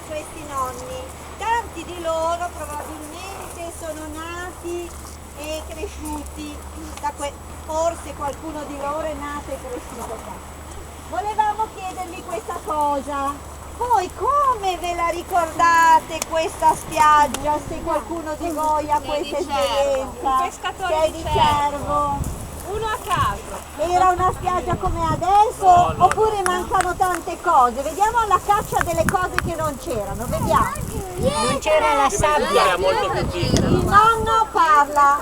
questi nonni. Tanti di loro probabilmente sono nati e cresciuti da forse qualcuno di loro è nato e cresciuto qua. Volevamo chiedervi questa cosa. Voi come ve la ricordate questa spiaggia, se qualcuno di voi ha questa esperienza? Pescatori Sei di Cervo. Uno a caso. Era una spiaggia come adesso oppure mancano tante cose? Vediamo alla caccia delle cose che non c'erano, vediamo. Non c'era la sabbia. Era molto più piccola. Il nonno parla.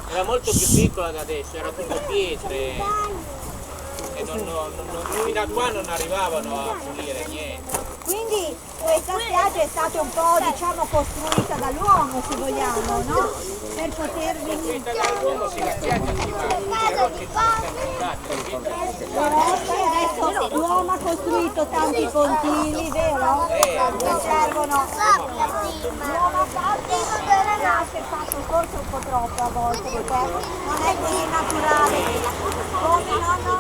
Era molto più piccola da adesso, era tutto pietre. E fino a qua non arrivavano a pulire niente. Quindi questa spiaggia è stata un po', diciamo, costruita dall'uomo, se vogliamo, no? Per potervi... Costruita dall'uomo si la spiaggia si va, le rocce Però adesso l'uomo ha costruito tanti pontili, vero? Che servono. L'uomo ha fatto forse un po' troppo a volte, perché non è così naturale. Come nonno?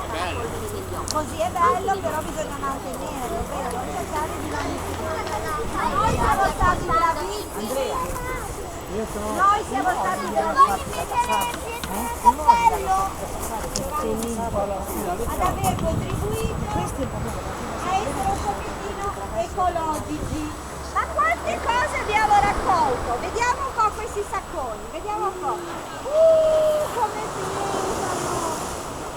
Così è bello, però bisogna mantenere, vero? Cercare di mantenere. Noi siamo stati bravissimi. Noi siamo stati bravissimi ad aver contribuito a essere un pochettino ecologici. Ma quante cose abbiamo raccolto? Vediamo un po' questi sacconi, vediamo un po'. Come pesano!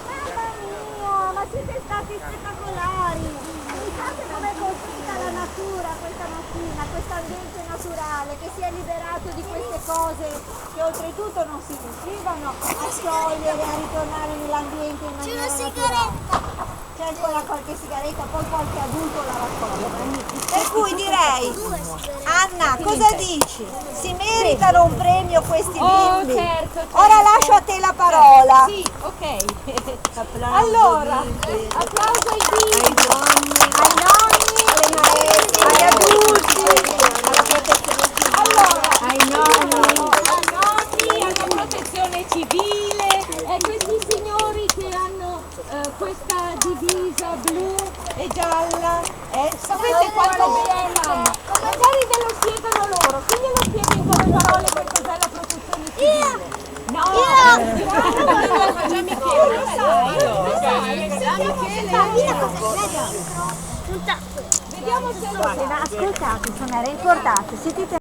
Mamma mia, ma siete stati spettacolari! Pensate com'è costruita la natura questa mattina, questo ambiente naturale che si è liberato di queste cose che oltretutto non si riuscivano a sciogliere, a ritornare nell'ambiente in maniera naturale. C'è ancora qualche sigaretta, poi qualche adulto la raccolga. Per cui direi, Anna, cosa dici? Si meritano un premio questi bimbi? Certo. Ora lascio a te la parola. Sì, ok. Allora, applauso ai bimbi. Ai nonni, alle maestre, agli adulti, Ai nonni, alla protezione civile e questi signori che hanno questa divisa blu e gialla. Sapete quanto bella? Magari ve lo spiegano loro, chi glielo spiega in poche parole che cos'è la protezione civile? No! Già Michele, lo sai? Vediamo se lo sa. Ascoltate, sono riportate, sentite